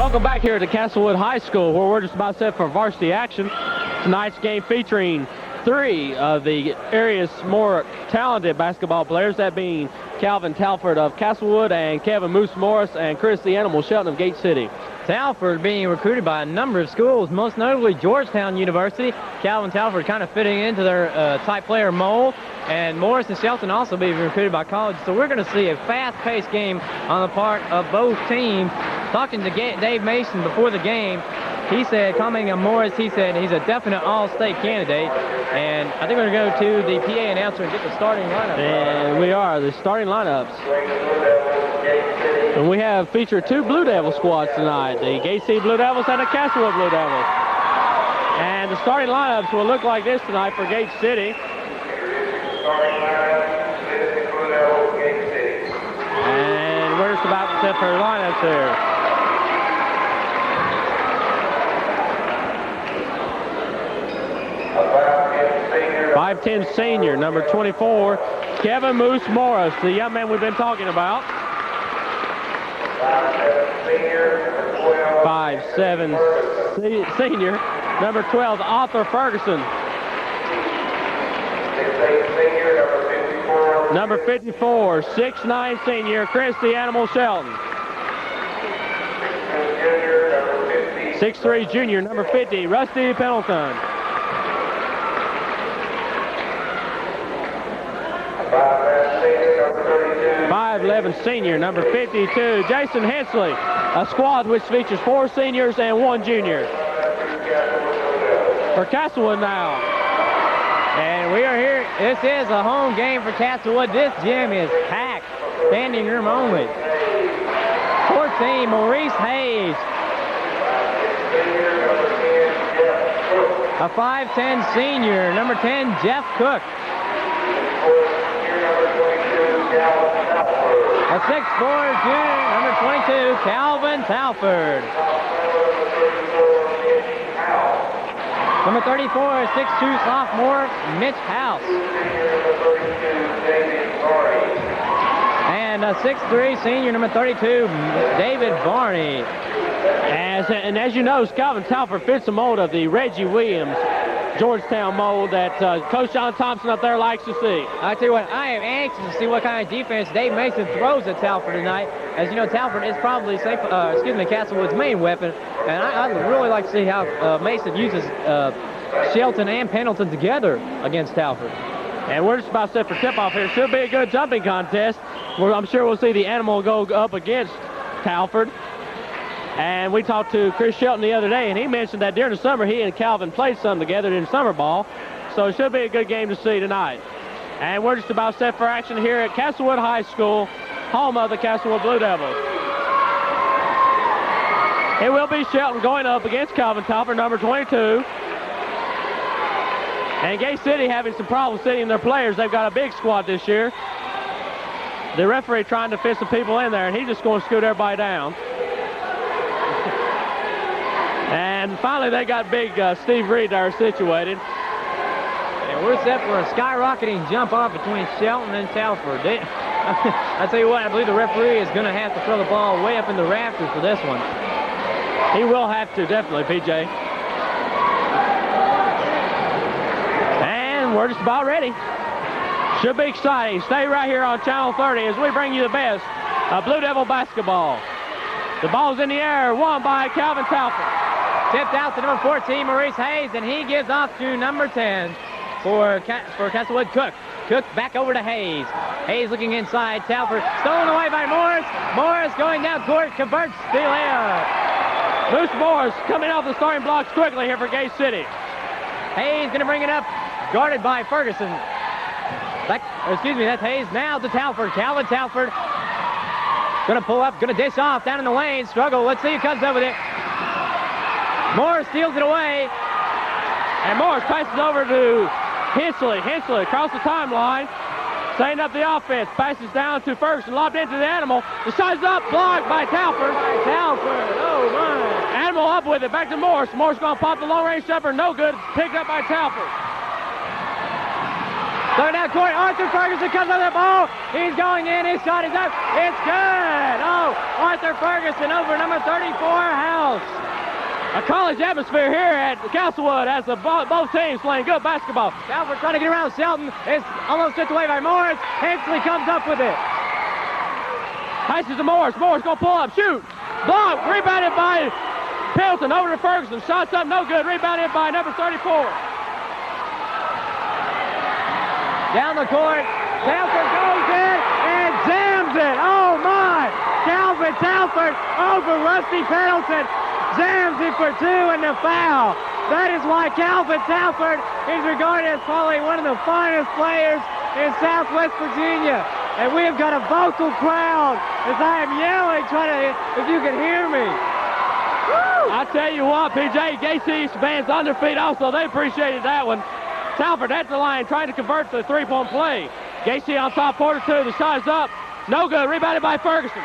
Welcome back here to Castlewood High School, where we're just about set for varsity action. Tonight's game featuring three of the area's more talented basketball players, that being Calvin Talford of Castlewood and Kevin Moose Morris and Chris the Animal Shelton of Gate City. Talford being recruited by a number of schools, most notably Georgetown University. Calvin Talford kind of fitting into their type player mold. And Morris and Shelton also being recruited by college. So we're going to see a fast-paced game on the part of both teams. Talking to Dave Mason before the game, he said, commenting on Morris, he said he's a definite all-state candidate. And I think we're going to go to the PA announcer and get the starting lineup. And we are, the starting lineups. And we have featured two Blue Devil squads tonight, the Gate City Blue Devils and the Castlewood Blue Devils. And the starting lineups will look like this tonight for Gate City. And we're just about to set for lineups here. 5'10" senior, number 24, Kevin Moose Morris, the young man we've been talking about. 5'7" senior, number 12, Arthur Ferguson. Number 54, 6'9" senior, Chris the Animal Shelton. 6'3" junior, number 50, Rusty Pendleton. 5'11" senior, number 52, Jason Hensley, a squad which features 4 seniors and 1 junior. For Castlewood now. And we are here. This is a home game for Castlewood. This gym is packed. Standing room only. 14, Maurice Hayes. A 5'10" senior, number 10, Jeff Cook. A 6'4" junior, number 22, Calvin Talford. Number 34, 6'2" sophomore, Mitch House. And a 6'3" senior, number 32, David Barney. As you know, Calvin Talford fits the mold of the Reggie Williams Georgetown mold that Coach John Thompson up there likes to see. I tell you what, I am anxious to see what kind of defense Dave Mason throws at Talford tonight. As you know, Talford is probably Castlewood's main weapon, and I'd really like to see how Mason uses Shelton and Pendleton together against Talford. And we're just about set for tip-off here. Should be a good jumping contest. I'm sure we'll see the Animal go up against Talford. And we talked to Chris Shelton the other day, and he mentioned that during the summer he and Calvin played some together in summer ball. So it should be a good game to see tonight. And we're just about set for action here at Castlewood High School, home of the Castlewood Blue Devils. It will be Shelton going up against Calvin Talford, number 22. And Gate City having some problems sitting their players. They've got a big squad this year. The referee trying to fit some people in there, and he's just going to scoot everybody down. And finally, they got big Steve Reed there situated. And we're set for a skyrocketing jump off between Shelton and Talford. I tell you what, I believe the referee is going to have to throw the ball way up in the rafters for this one. He will have to, definitely, PJ. And we're just about ready. Should be exciting. Stay right here on Channel 30 as we bring you the best of Blue Devil basketball. The ball's in the air, won by Calvin Talford. Tipped out to number 14, Maurice Hayes, and he gives off to number 10 for Castlewood, Cook. Cook back over to Hayes. Hayes looking inside. Talford stolen away by Morris. Morris going down court, converts the layup. Moose Morris coming off the starting blocks quickly here for Gate City. Hayes going to bring it up, guarded by Ferguson. That's Hayes now to Talford. Calvin Talford going to pull up, going to dish off down in the lane. Struggle. Let's see who comes up with it. Morris steals it away. And Morris passes over to Hensley. Hensley across the timeline. Setting up the offense. Passes down to Ferguson. Lobbed into the Animal. The shot's up. Blocked by Talford. Oh, my. Animal up with it. Back to Morris. Morris going to pop the long-range jumper. No good. Picked up by Talford. Third down court, Arthur Ferguson comes on the ball. He's going in, his shot is up. It's good. Oh, Arthur Ferguson over number 34, House. A college atmosphere here at Castlewood as both teams playing good basketball. Talford trying to get around Shelton. It's almost stripped away by Morris. Hensley comes up with it. Passes to Morris. Morris going to pull up, shoot. Block, rebounded by Pilton over to Ferguson. Shots up, no good. Rebounded by number 34. Down the court. Talford goes in and jams it. Oh, my. Calvin Talford over Rusty Pendleton. Jams it for 2 and the foul. That is why Calvin Talford is regarded as probably one of the finest players in Southwest Virginia. And we have got a vocal crowd as I am yelling, trying to, if you can hear me. Woo! I tell you what, PJ, KC fans on their feet also, they appreciated that one. Talford at the line trying to convert the three-point play. Gacy on top, quarter 2, the shot is up. No good, rebounded by Ferguson.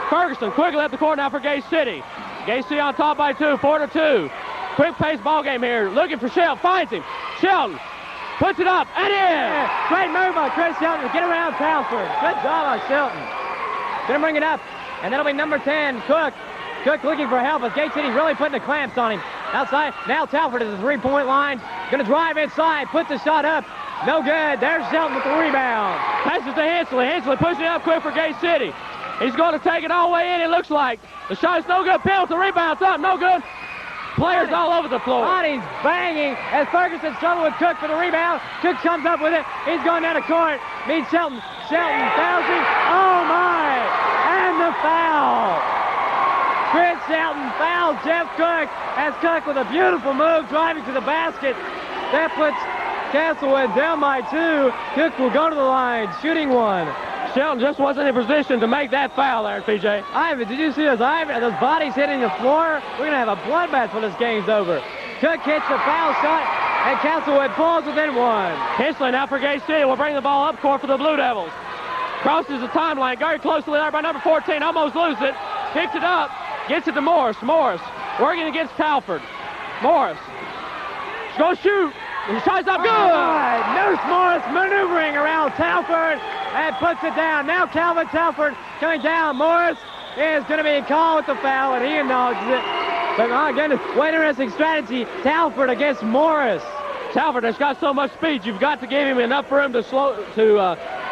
Ferguson quickly at the court now for Gage City. Gacy on top by 2, 4-2. Quick pace ball game here, looking for Shelton, finds him. Shelton puts it up and in. Yeah, great move by Chris Shelton to get around Talford. Good job by Shelton. Gonna bring it up, and that'll be number 10, Cook. Cook looking for help as Gate City really putting the clamps on him. Outside, now Talford is the three-point line. Gonna drive inside, put the shot up. No good, there's Shelton with the rebound. Passes to Hensley. Hensley pushing it up quick for Gate City. He's going to take it all the way in, it looks like. The shot is no good. Penalty, rebound's up, no good. Players all over the floor. Bodies banging as Ferguson struggled with Cook for the rebound. Cook comes up with it. He's going down the court. Meets Shelton. Shelton fouls him. Oh, my. And the foul. Chris Shelton fouls Jeff Cook as Cook with a beautiful move driving to the basket. That puts Castlewood down by 2. Cook will go to the line, shooting 1. Shelton just wasn't in position to make that foul there, PJ. Ivan, did you see those bodies hitting the floor? We're going to have a bloodbath when this game's over. Cook hits the foul shot, and Castlewood falls within 1. Hensley now for Gate City will bring the ball up court for the Blue Devils. Crosses the timeline, very closely there by number 14, almost loses it. Picks it up, gets it to Morris. Morris working against Talford. Morris, she's going to shoot. The shot's up, good! Right. Nurse Morris maneuvering around Talford and puts it down. Now Calvin Talford coming down. Morris is going to be called with the foul, and he acknowledges it. But my goodness, what interesting strategy. Talford against Morris. Talford has got so much speed, you've got to give him enough room to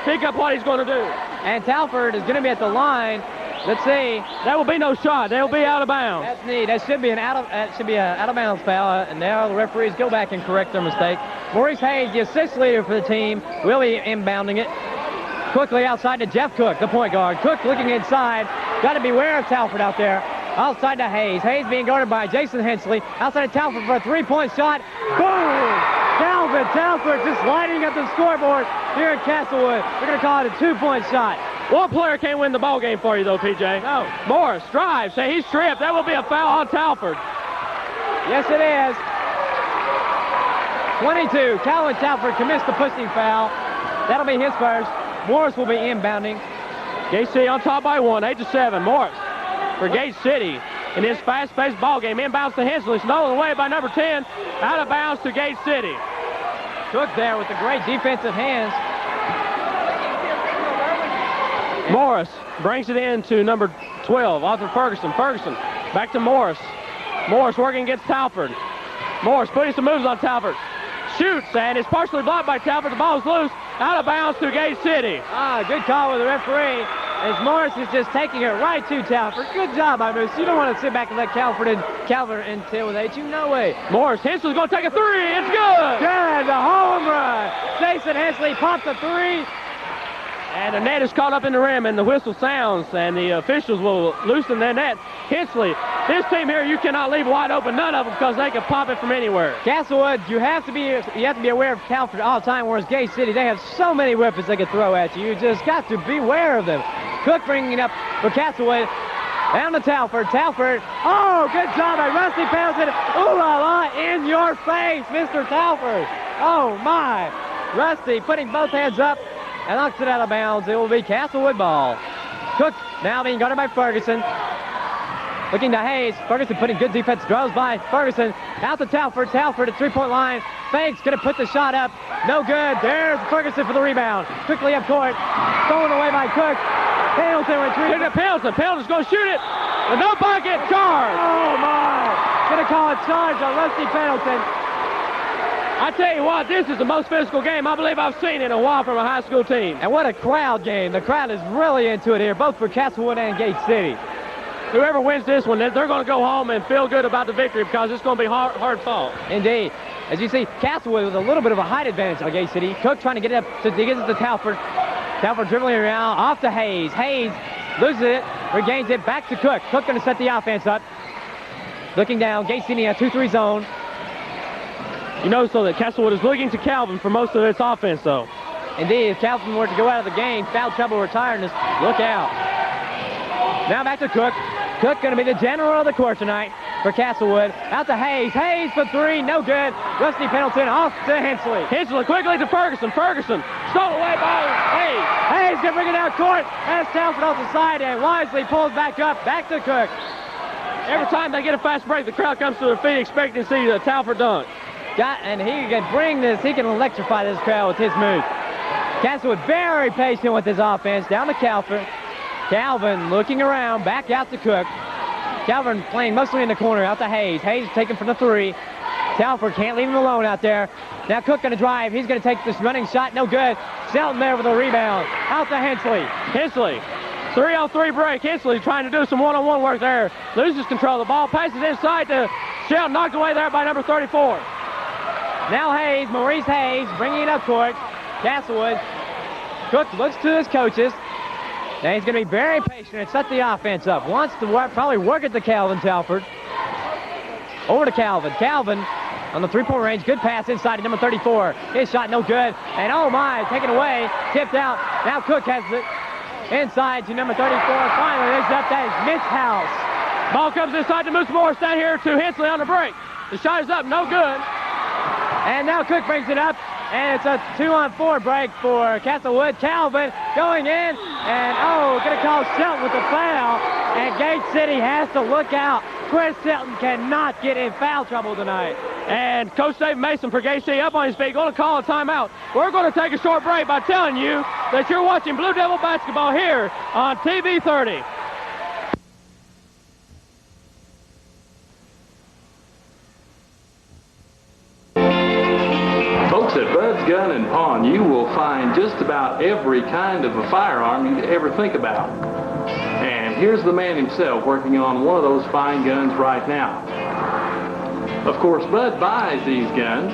pick up what he's going to do. And Talford is going to be at the line. Let's see. That will be no shot. They'll be out of bounds. That's neat. That should be an out of bounds foul. And now the referees go back and correct their mistake. Maurice Hayes, the assist leader for the team, will be inbounding it. Quickly outside to Jeff Cook, the point guard. Cook looking inside. Got to beware of Talford out there. Outside to Hayes. Hayes being guarded by Jason Hensley. Outside to Talford for a three-point shot. Boom! Calvin Talford just lighting up the scoreboard here at Castlewood. We're going to call it a two-point shot. One player can't win the ball game for you, though, PJ. No. Morris drives. Say he's tripped. That will be a foul on Talford. Yes, it is. 22. Calvin Talford commits the pushing foul. That'll be his first. Morris will be inbounding. Gate City on top by 1, 8-7. Morris for Gate City in his fast-paced ball game. Inbounds to Hensley. Stolen away by number 10. Out of bounds to Gate City. Cook there with the great defensive hands. Morris brings it in to number 12, Arthur Ferguson. Ferguson back to Morris. Morris working against Talford. Morris putting some moves on Talford. Shoots, and it's partially blocked by Talford. The ball's loose. Out of bounds to Gate City. Good call with the referee. As Morris is just taking it right to Talford. Good job by Moose. You don't want to sit back and let Calvin intimidate you. No way. Morris, Hensley's going to take a three. It's good. Good, the home run. Jason Hensley popped the three. And the net is caught up in the rim, and the whistle sounds, and the officials will loosen their net. Hensley, this team here, you cannot leave wide open, none of them, because they can pop it from anywhere. Castlewood, you have to be aware of Talford all the time, whereas Gate City, they have so many weapons they can throw at you. You just got to beware of them. Cook bringing it up for Castlewood. Down to Talford. Talford. Oh, good job by Rusty Pendleton. Ooh la la, in your face, Mr. Talford. Oh my. Rusty putting both hands up. And knocks it out of bounds. It will be Castlewood ball. Cook now being guarded by Ferguson. Looking to Hayes. Ferguson putting good defense. Throws by Ferguson. Out to Talford. Talford at three-point line. Fakes. Going to put the shot up. No good. There's Ferguson for the rebound. Quickly up court. Stolen away by Cook. Pendleton retrieves it. Pendleton's going to shoot it. With no bucket. Charge. Oh, my. Going to call a charge on Rusty Pendleton. I tell you what, this is the most physical game I believe I've seen in a while from a high school team. And what a crowd game. The crowd is really into it here, both for Castlewood and Gate City. Whoever wins this one, they're going to go home and feel good about the victory because it's going to be hard fought. Indeed. As you see, Castlewood with a little bit of a height advantage on Gate City. Cook trying to get it up to get it to Talford. Talford dribbling around, off to Hayes. Hayes loses it, regains it, back to Cook. Cook going to set the offense up. Looking down, Gate City in a 2-3 zone. You notice, though, that Castlewood is looking to Calvin for most of its offense, though. Indeed, if Calvin were to go out of the game, foul trouble or tiredness, look out. Now back to Cook. Cook going to be the general of the court tonight for Castlewood. Out to Hayes. Hayes for three, no good. Rusty Pendleton off to Hensley. Hensley quickly to Ferguson. Ferguson stole away by Hayes. Hayes going to bring it down court. Has Talford off the side and wisely pulls back up. Back to Cook. Every time they get a fast break, the crowd comes to their feet expecting to see the Talford dunk. And he can bring this, he can electrify this crowd with his move. Castlewood very patient with his offense. Down to Calvin. Calvin looking around, back out to Cook. Calvin playing mostly in the corner, out to Hayes. Hayes taking from the three. Talford can't leave him alone out there. Now Cook going to drive. He's going to take this running shot, no good. Shelton there with a rebound. Out to Hensley. Hensley. 3-on-3 break. Hensley trying to do some one-on-one work there. Loses control of the ball. Passes inside to Shelton. Knocked away there by number 34. Now Hayes, Maurice Hayes, bringing it up court. Castlewood. Cook looks to his coaches. Now he's going to be very patient and set the offense up. Wants to probably work it to Calvin Talford. Over to Calvin. Calvin on the three-point range. Good pass inside to number 34. His shot no good. And oh my, taken away. Tipped out. Now Cook has it. Inside to number 34. Finally, it's up. That is Mitch House. Ball comes inside to Moose Morris down here to Hensley on the break. The shot is up. No good. And now Cook brings it up, and it's a 2-on-4 break for Castlewood. Calvin going in, and going to call Shelton with the foul, and Gate City has to look out. Chris Shelton cannot get in foul trouble tonight. And Coach Dave Mason for Gate City up on his feet, going to call a timeout. We're going to take a short break by telling you that you're watching Blue Devil basketball here on TV 30. At Bud's Gun and Pawn, you will find just about every kind of a firearm you'd ever think about. And here's the man himself working on one of those fine guns right now. Of course, Bud buys these guns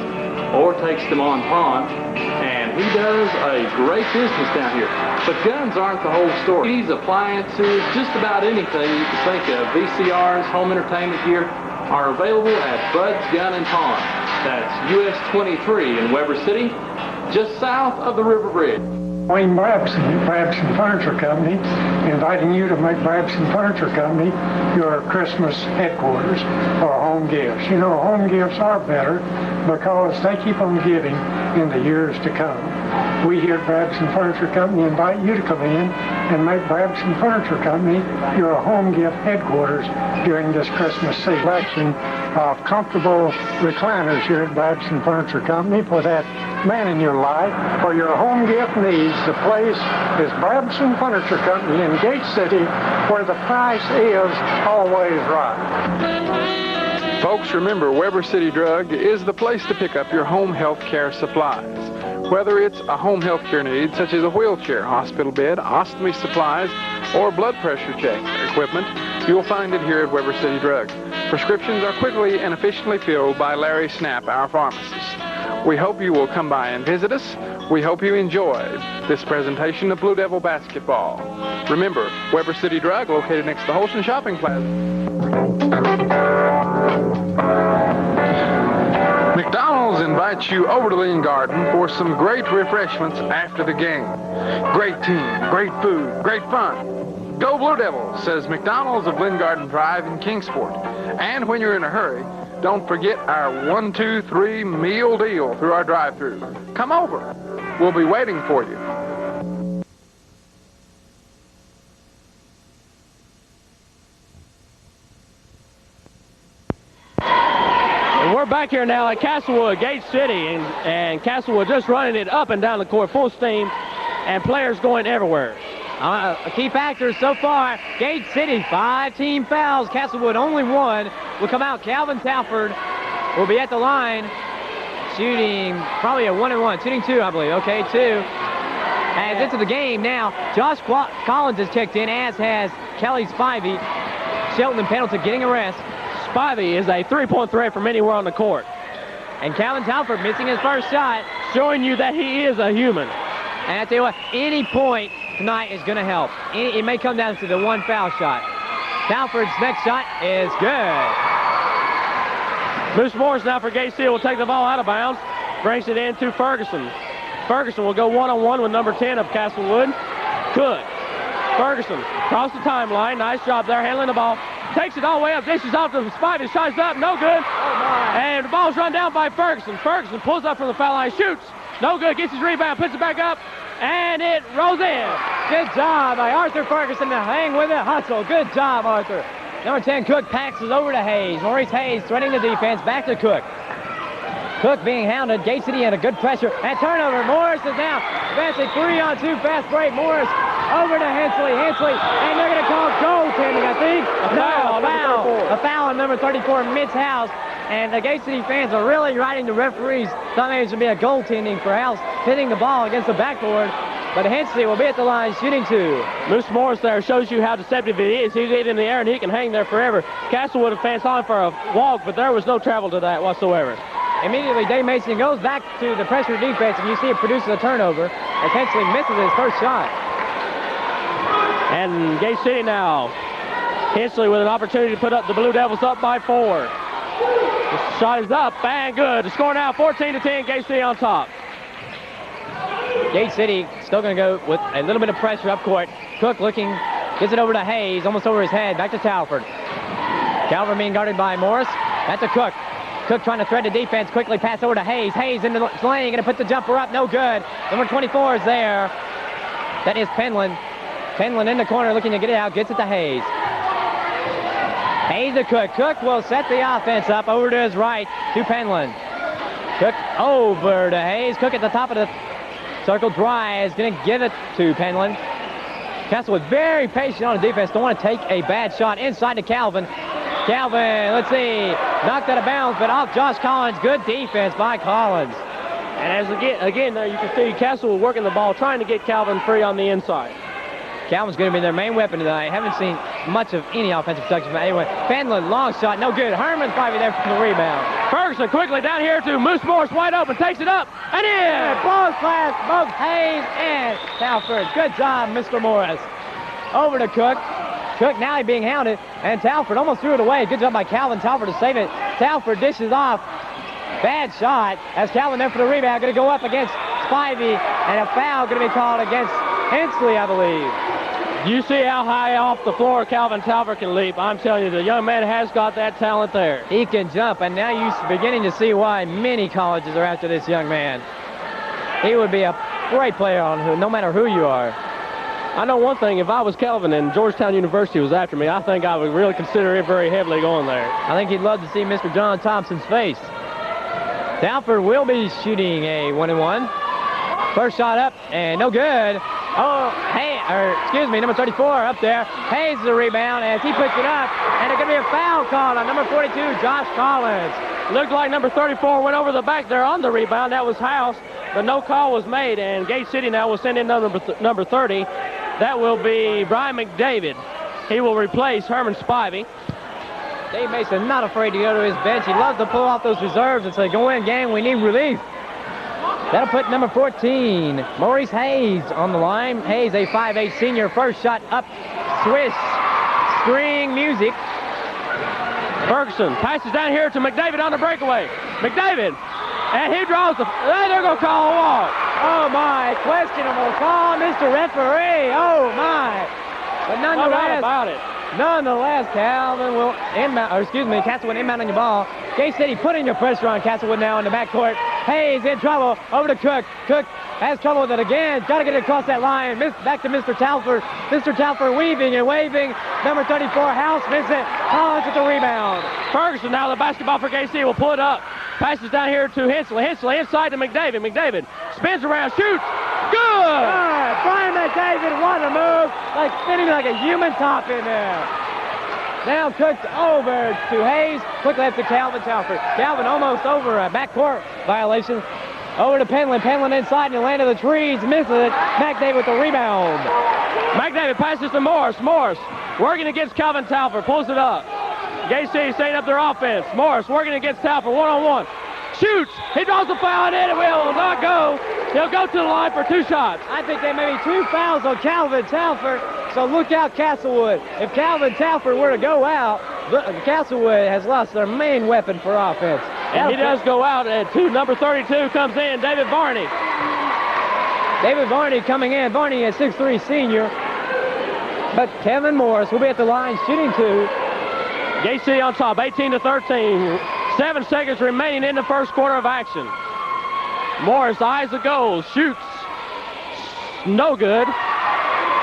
or takes them on pawn, and he does a great business down here. But guns aren't the whole story. These appliances, just about anything you can think of, VCRs, home entertainment gear, are available at Bud's Gun and Pawn. That's US 23 in Weber City, just south of the River Bridge. Wayne Brabson, Brabson Furniture Company, inviting you to make Brabson Furniture Company your Christmas headquarters for home gifts. You know, home gifts are better because they keep on giving in the years to come. We here at Brabson Furniture Company invite you to come in and make Brabson Furniture Company your home gift headquarters during this Christmas season. Selection of comfortable recliners here at Brabson Furniture Company for that man in your life. For your home gift needs, the place is Brabson Furniture Company in Gate City, where the price is always right. Folks, remember, Weber City Drug is the place to pick up your home health care supplies. Whether it's a home health care need, such as a wheelchair, hospital bed, ostomy supplies, or blood pressure check equipment, you'll find it here at Weber City Drug. Prescriptions are quickly and efficiently filled by Larry Snap, our pharmacist. We hope you will come by and visit us. We hope you enjoyed this presentation of Blue Devil basketball. Remember, Weber City Drug, located next to the Holston Shopping Plaza. McDonald's invites you over to Lynn Garden for some great refreshments after the game. Great team, great food, great fun. Go Blue Devils, says McDonald's of Lynn Garden Drive in Kingsport. And when you're in a hurry, don't forget our 1, 2, 3 meal deal through our drive-thru. Come over. We'll be waiting for you. we're back here now at Castlewood, Gate City, and Castlewood just running it up and down the court full steam, and players going everywhere. A key factor so far, Gate City, 5 team fouls. Castlewood only 1 will come out. Calvin Talford will be at the line, shooting probably a 1-and-1, shooting 2, I believe. Okay, 2. As into the game now, Josh Collins has checked in, as has Kelly Spivey. Shelton and Pendleton getting a rest. Spivey is a three-point threat from anywhere on the court. And Calvin Talford missing his first shot. Showing you that he is a human. And I tell you what, any point tonight is going to help. It may come down to the 1 foul shot. Talford's next shot is good. Moose Morris now for Gate City will take the ball out of bounds. Brings it in to Ferguson. Ferguson will go one-on-one with number 10 of Castlewood. Cook. Ferguson across the timeline. Nice job there handling the ball. Takes it all the way up. Dishes off to Spivey. Shots up. No good. And the ball's run down by Ferguson. Ferguson pulls up from the foul line. Shoots. No good. Gets his rebound. Puts it back up. And it rolls in. Good job by Arthur Ferguson to hang with it. Hustle. Good job, Arthur. Number 10, Cook, passes over to Hayes. Maurice Hayes threatening the defense. Back to Cook. Cook being hounded. Gate City in a good pressure. And turnover. Morris is now advancing 3-on-2 fast break. Morris over to Hensley. And they're going to call goaltending, I think. A foul on number 34, Mitch House. And the Gate City fans are really riding the referees. Thought maybe it should be a goaltending for House hitting the ball against the backboard. But Hensley will be at the line shooting 2. Moose Morris there shows you how deceptive it is. He's in the air and he can hang there forever. Castlewood advanced on for a walk, but there was no travel to that whatsoever. Immediately, Dave Mason goes back to the pressure defense, and you see it produces a turnover as Hensley misses his first shot. And Gate City now. Hensley with an opportunity to put up the Blue Devils up by 4. The shot is up and good. The score now 14-10. Gate City on top. Gate City still going to go with a little bit of pressure up court. Cook looking, gets it over to Hayes, almost over his head. Back to Talford. Talford being guarded by Morris. That's a Cook. Cook trying to thread the defense, quickly pass over to Hayes. Hayes into the lane, going to put the jumper up, no good. Number 24 is there. That is Penland. Penland in the corner looking to get it out, gets it to Hayes. Hayes to Cook. Cook will set the offense up over to his right to Penland. Cook over to Hayes. Cook at the top of the circle, drives, going to give it to Penland. Castlewood very patient on the defense, don't want to take a bad shot inside to Calvin. Calvin, let's see, knocked out of bounds, but off Josh Collins. Good defense by Collins. And as again there you can see Castlewood working the ball, trying to get Calvin free on the inside. Calvin's going to be their main weapon tonight. Haven't seen much of any offensive production from anyone. Penland, long shot, no good. Herman's probably there for the rebound. Ferguson quickly down here to Moose Morris, wide open, takes it up, and in! Both class, both Hayes and Talford. Good job, Mr. Morris. Over to Cook. Cook now being hounded, and Talford almost threw it away. Good job by Calvin Talford to save it. Talford dishes off. Bad shot as Calvin there for the rebound. Going to go up against Spivey, and a foul going to be called against Hensley, I believe. You see how high off the floor Calvin Talford can leap. I'm telling you, the young man has got that talent there. He can jump, and now you're beginning to see why many colleges are after this young man. He would be a great player on no matter who you are. I know one thing, if I was Calvin and Georgetown University was after me, I think I would really consider it very heavily going there. I think he'd love to see Mr. John Thompson's face. Talford will be shooting a 1-and-1. First shot up, and no good. Number 34 up there. Hayes the rebound as he puts it up, and it's going to be a foul called on number 42, Josh Collins. Looked like number 34 went over the back there on the rebound. That was House, but no call was made, and Gate City now will send in number 30. That will be Brian McDavid. He will replace Herman Spivey. Dave Mason not afraid to go to his bench. He loves to pull off those reserves and say, go in, gang, we need relief. That'll put number 14, Maurice Hayes, on the line. Hayes, a 5'8 senior. First shot up, swish, string music. Ferguson passes down here to McDavid on the breakaway. McDavid, and he draws they're going to call a walk. Oh, my, questionable call, Mr. Referee. Oh, my. But nonetheless, about it. Nonetheless, Castlewood inbound on your ball. Gate City putting your pressure on Castlewood now in the backcourt. Hayes in trouble. Over to Cook. Cook has trouble with it again. Got to get it across that line. Back to Mr. Talford. Mr. Talford weaving and waving. Number 34, House misses it. Collins with the rebound. Ferguson now the basketball for Gate City will pull it up. Passes down here to Hensley. Hensley inside to McDavid. McDavid spins around, shoots. Good! Brian McDavid, what a move. Like spinning like a human top in there. Now cooked over to Hayes. Quick left to Calvin Talford. Calvin almost over a backcourt violation. Over to Penland. Penland inside and land of the trees. Misses it. McDavid with the rebound. McDavid passes to Morris. Morris working against Calvin Talford. Pulls it up. Gate City setting up their offense. Morris working against Talford. One-on-one. Shoots. He draws the foul and it will not go. He'll go to the line for 2 shots. I think there may be 2 fouls on Calvin Talford. So look out, Castlewood. If Calvin Talford were to go out, Castlewood has lost their main weapon for offense. And he does go out at 2. Number 32 comes in, David Varney. David Varney coming in. Varney is 6'3" senior. But Kevin Morris will be at the line shooting 2. Gate City on top, 18-13. 7 seconds remaining in the first quarter of action. Morris eyes the goal, shoots. No good.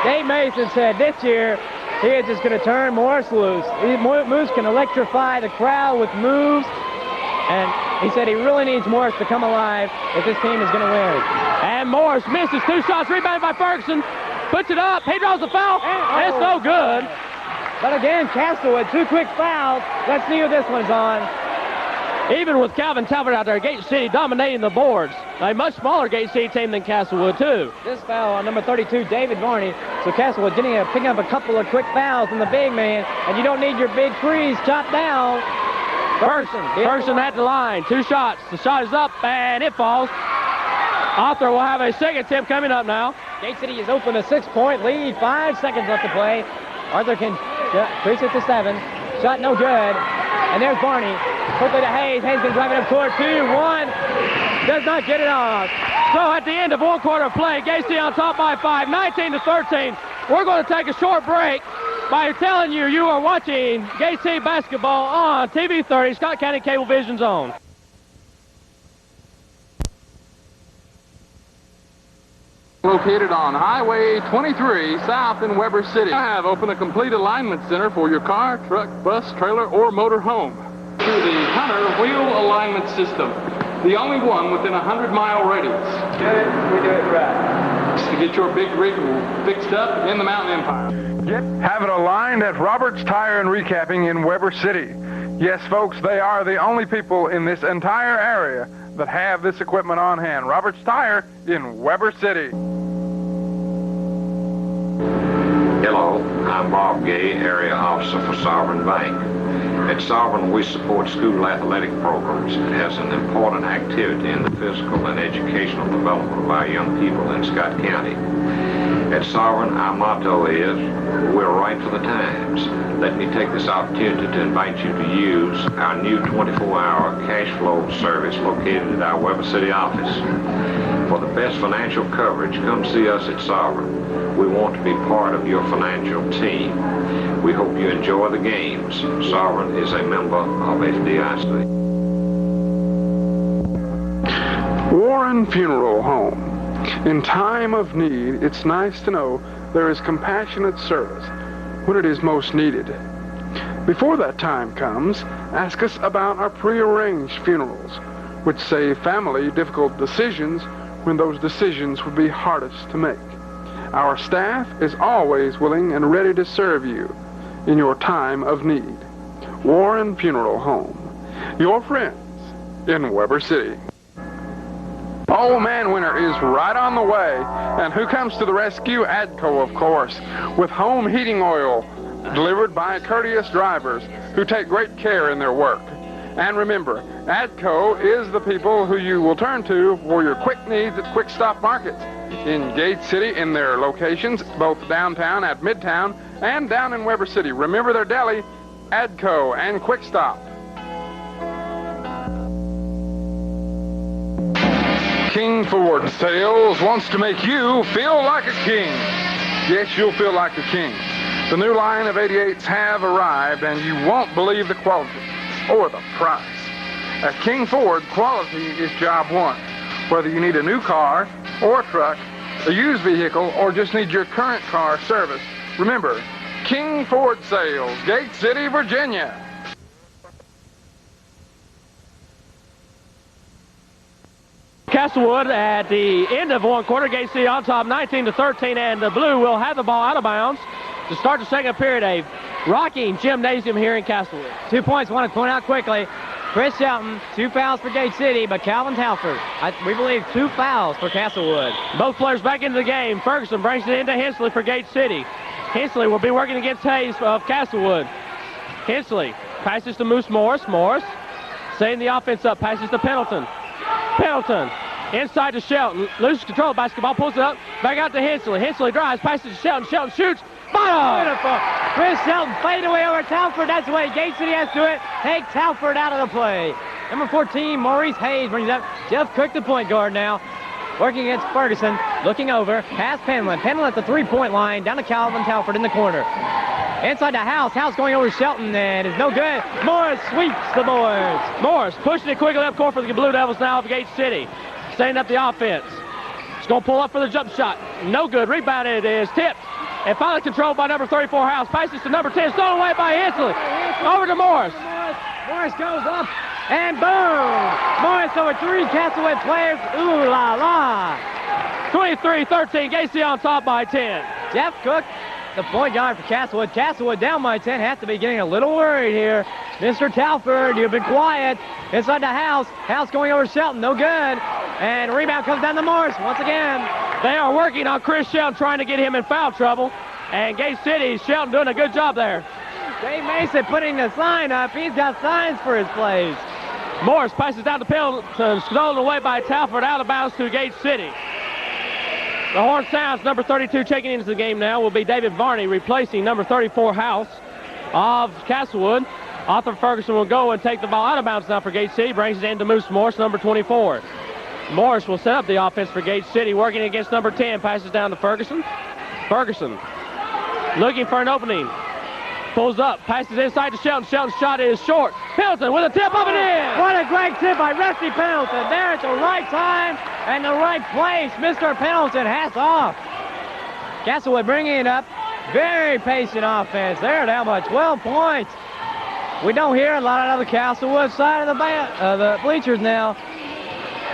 Dave Mason said this year he is just going to turn Morris loose. Moose can electrify the crowd with moves. And he said he really needs Morris to come alive if this team is going to win. And Morris misses 2 shots, rebounded by Ferguson. Puts it up, he draws the foul, and it's no good. But again, Castlewood, 2 quick fouls. Let's see who this one's on. Even with Calvin Talford out there, Gate City dominating the boards. A much smaller Gate City team than Castlewood, too. This foul on number 32, David Varney. So Castlewood picking up a couple of quick fouls from the big man, and you don't need your big threes chopped down. Ferguson at the line, 2 shots. The shot is up, and it falls. Arthur will have a second attempt coming up now. Gate City is open a 6-point lead, 5 seconds left to play. Arthur can increase it to 7. Shot no good. And there's Varney. Quickly to Hayes. Hayes can drive it up court. 2-1. Does not get it off. So at the end of 1 quarter of play, Gate City on top by 5, 19-13. We're going to take a short break by telling you you are watching Gate City basketball on TV 30, Scott County Cablevision Zone. Located on Highway 23 south in Weber City. I have opened a complete alignment center for your car, truck, bus, trailer, or motor home. Through the Hunter Wheel Alignment System, the only one within a 100-mile radius. Get it, we do it right. To get your big rig fixed up in the Mountain Empire. Have it aligned at Roberts Tire and Recapping in Weber City. Yes, folks, they are the only people in this entire area that have this equipment on hand. Roberts Tire in Weber City. Hello, I'm Bob Gay, Area Officer for Sovereign Bank. At Sovereign, we support school athletic programs as an important activity in the physical and educational development of our young people in Scott County. At Sovereign, our motto is, we're right for the times. Let me take this opportunity to invite you to use our new 24-hour cash flow service located at our Weber City office. For the best financial coverage, come see us at Sovereign. We want to be part of your financial team. We hope you enjoy the games. Sovereign is a member of FDIC. Warren Funeral Home. In time of need, it's nice to know there is compassionate service when it is most needed. Before that time comes, ask us about our prearranged funerals, which save family difficult decisions when those decisions would be hardest to make. Our staff is always willing and ready to serve you in your time of need. Warren Funeral Home, your friends in Weber City. Old Man Winter is right on the way, and who comes to the rescue? ADCO, of course, with home heating oil delivered by courteous drivers who take great care in their work. And remember, ADCO is the people who you will turn to for your quick needs at Quick Stop Markets in Gate City in their locations, both downtown at Midtown and down in Weber City. Remember their deli, ADCO and Quick Stop. King Ford Sales wants to make you feel like a king. Yes, you'll feel like a king. The new line of 88s have arrived, and you won't believe the quality or the price. At King Ford, quality is job one. Whether you need a new car or a truck, a used vehicle, or just need your current car serviced, remember, King Ford Sales, Gate City, Virginia. Castlewood at the end of one quarter. Gate City on top 19-13, and the Blue will have the ball out of bounds to start the second period. A rocking gymnasium here in Castlewood. 2 points, want to point out quickly. Chris Shelton, 2 fouls for Gate City, but Calvin Talford, we believe 2 fouls for Castlewood. Both players back into the game. Ferguson brings it into Hensley for Gate City. Hensley will be working against Hayes of Castlewood. Hensley passes to Moose Morris. Morris setting the offense up, passes to Pendleton. Pendleton inside to Shelton. Loses control of basketball, pulls it up, back out to Hensley. Hensley drives, passes to Shelton. Shelton shoots. Bottom! Beautiful. Chris Shelton faded away over Talford. That's the way Gate City has to do it. Take Talford out of the play. Number 14, Maurice Hayes brings up Jeff Cook, the point guard now. Working against Ferguson, looking over, past Penland. Penland at the three-point line, down to Calvin Talford in the corner. Inside the House. House going over Shelton, and is no good. Morris sweeps the boards. Morris pushing it quickly up court for the Blue Devils now of Gate City. Setting up the offense. It's going to pull up for the jump shot. No good. Rebounded is tipped. And finally controlled by number 34, House. Passes to number 10, stolen away by Hensley. Over to Morris. Morris goes up, and boom! Morris over 3 Castlewood players. Ooh la la! 23-13, Gate City on top by 10. Jeff Cook, the point guard for Castlewood. Castlewood down by 10, has to be getting a little worried here. Mr. Talford, you've been quiet. Inside the House. House going over Shelton, no good. And rebound comes down to Morris once again. They are working on Chris Shelton, trying to get him in foul trouble. And Gate City, Shelton doing a good job there. Dave Mason putting the sign up. He's got signs for his plays. Morris passes down the Pendleton, stolen away by Talford, out of bounds to Gate City. The horn sounds. Number 32 checking into the game now will be David Varney, replacing number 34 House of Castlewood. Arthur Ferguson will go and take the ball out of bounds now for Gate City. Brings it into Moose Morris, number 24. Morris will set up the offense for Gate City, working against number 10. Passes down to Ferguson. Ferguson looking for an opening. Pulls up, passes inside to Shelton. Shelton's shot is short. Pendleton with a tip up and in. What a great tip by Rusty Pendleton. There at the right time and the right place. Mr. Pendleton, hats off. Castlewood bringing it up. Very patient offense. They're down by 12 points. We don't hear a lot out of the Castlewood side of the bleachers now.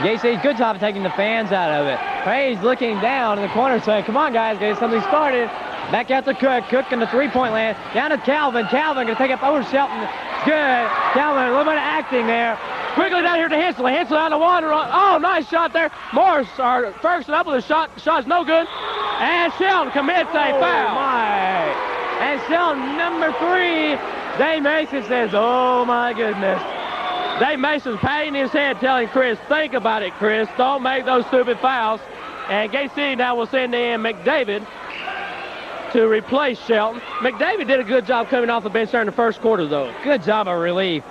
Gate City's good job of taking the fans out of it. Hayes looking down in the corner saying, come on, guys, get something started. Back out to Cook. Cook in the three-point land. Down to Calvin. Calvin going to take up over Shelton. It's good. Calvin, a little bit of acting there. Quickly down here to Hensley. Hensley on the one. Oh, nice shot there. Morris, or Ferguson up with a shot. Shot's no good. And Shelton commits a foul. My. And Shelton, number 3. Dave Mason says, oh, my goodness. Dave Mason's patting his head, telling Chris, think about it, Chris. Don't make those stupid fouls. And Gate City now will send in McDavid to replace Shelton. McDavid did a good job coming off the bench there in the first quarter, though. Good job of relief.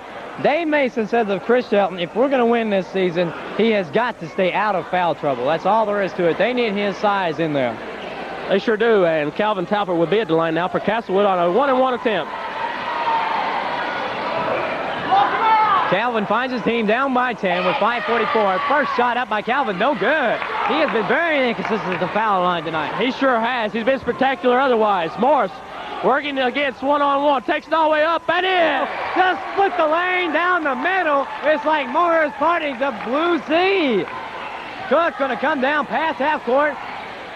Dave Mason says of Chris Shelton, if we're going to win this season, he has got to stay out of foul trouble. That's all there is to it. They need his size in there. They sure do, and Calvin Talford will be at the line now for Castlewood on a 1-and-1 attempt. Calvin finds his team down by 10 with 5:44. First shot up by Calvin, no good. He has been very inconsistent at the foul line tonight. He sure has. He's been spectacular otherwise. Morris working against one-on-one. Takes it all the way up and in. Just split the lane down the middle. It's like Morris parting the Blue Sea. Cook going to come down past half court.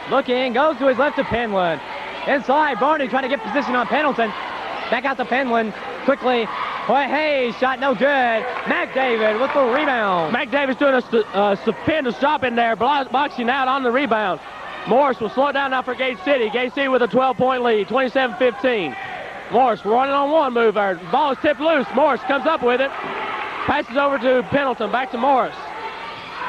Looking, goes to his left to Penland. Inside, Barney trying to get position on Pendleton. Back out to Penland. Quickly. Boy, Hayes, shot no good. McDavid with the rebound. McDavid's doing a stupendous job in there, boxing out on the rebound. Morris will slow it down now for Gate City. Gate City with a 12-point lead, 27-15. Morris running on one move there. Ball is tipped loose. Morris comes up with it. Passes over to Pendleton. Back to Morris.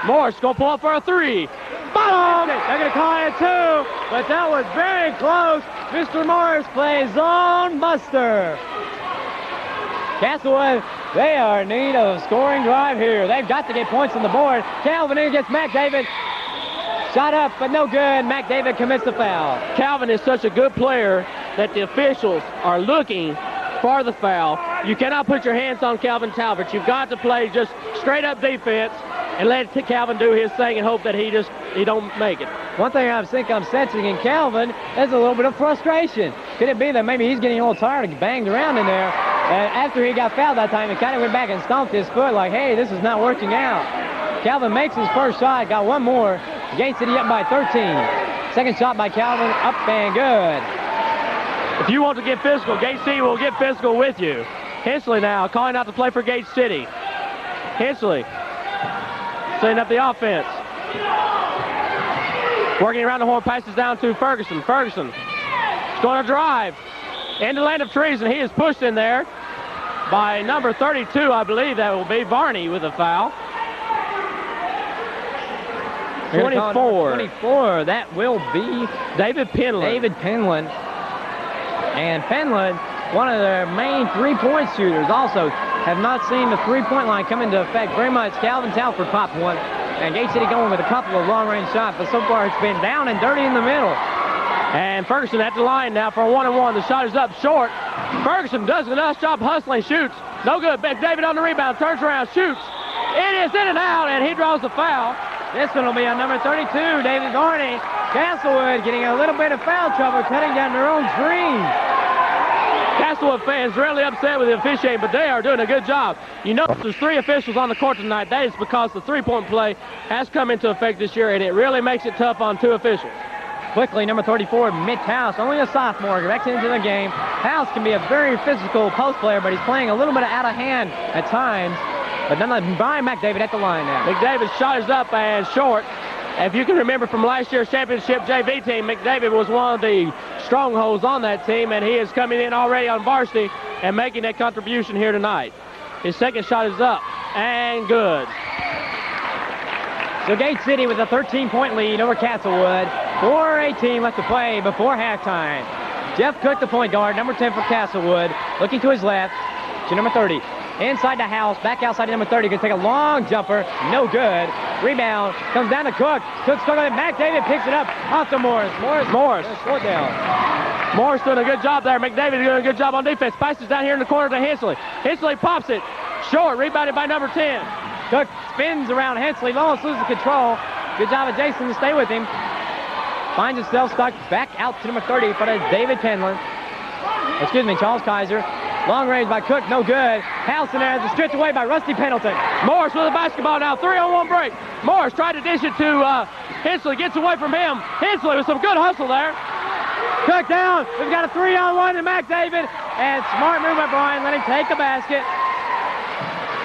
Morris going to pull up for a 3. Bottom! They're going to call it 2, but that was very close. Mr. Morris plays zone buster. Castlewood, they are in need of a scoring drive here. They've got to get points on the board. Calvin in against McDavid. Shot up, but no good. McDavid commits the foul. Calvin is such a good player that the officials are looking for the foul. You cannot put your hands on Calvin Talbot. You've got to play just straight up defense and let Calvin do his thing and hope that he don't make it. One thing I think I'm sensing in Calvin is a little bit of frustration. Could it be that maybe he's getting a little tired of banged around in there? And after he got fouled that time, he kind of went back and stomped his foot like, hey, this is not working out. Calvin makes his first shot, got one more. Gate City up by 13. Second shot by Calvin, up and good. If you want to get physical, Gate City will get physical with you. Hensley now calling out to play for Gate City. Hensley setting up the offense. Working around the horn, passes down to Ferguson. Ferguson is going to drive into the land of trees, and he is pushed in there by number 32, I believe that will be Varney with a foul. 24, that will be David Penland. David Penland. And Penland, one of their main three-point shooters, also have not seen the three-point line come into effect very much. Calvin Talford popped one, and Gate City going with a couple of long-range shots, but so far it's been down and dirty in the middle. And Ferguson at the line now for a 1-and-1. The shot is up short. Ferguson does a nice job hustling, shoots. No good. David on the rebound, turns around, shoots. It is in and out, and he draws the foul. This one will be on number 32, David Varney. Castlewood getting a little bit of foul trouble, cutting down their own dream. Castlewood fans really upset with the officiating, but they are doing a good job. You know, there's 3 officials on the court tonight. That is because the three-point play has come into effect this year, and it really makes it tough on 2 officials. Quickly, number 34, Mitch House, only a sophomore, gets into the game. House can be a very physical post player, but he's playing a little bit out of hand at times. But nonetheless, Brian McDavid at the line now. McDavid's shot is up and short. If you can remember from last year's championship JV team, McDavid was one of the strongholds on that team, and he is coming in already on varsity and making that contribution here tonight. His second shot is up and good. So Gate City with a 13-point lead over Castlewood. 4:18 left to play before halftime. Jeff Cook, the point guard, number 10 for Castlewood, looking to his left to number 30. Inside the house, back outside to number 30. Going to take a long jumper, no good. Rebound comes down to Cook. Cook struggling back. David picks it up off to Morris. Morris. Short down. Morris doing a good job there. McDavid doing a good job on defense. Passes down here in the corner to Hensley. Hensley pops it short, rebounded by number 10. Cook spins around Hensley, almost loses control. Good job of Jason to stay with him. Finds himself stuck back out to number 30 for David Penland. Charles Kaiser. Long range by Cook, no good. House in there, stripped away by Rusty Pendleton. Morris with the basketball now, 3-on-1 break. Morris tried to dish it to Hensley, gets away from him. Hensley with some good hustle there. Cook down, we've got a 3-on-1 to McDavid, and smart move by Brian, let him take the basket.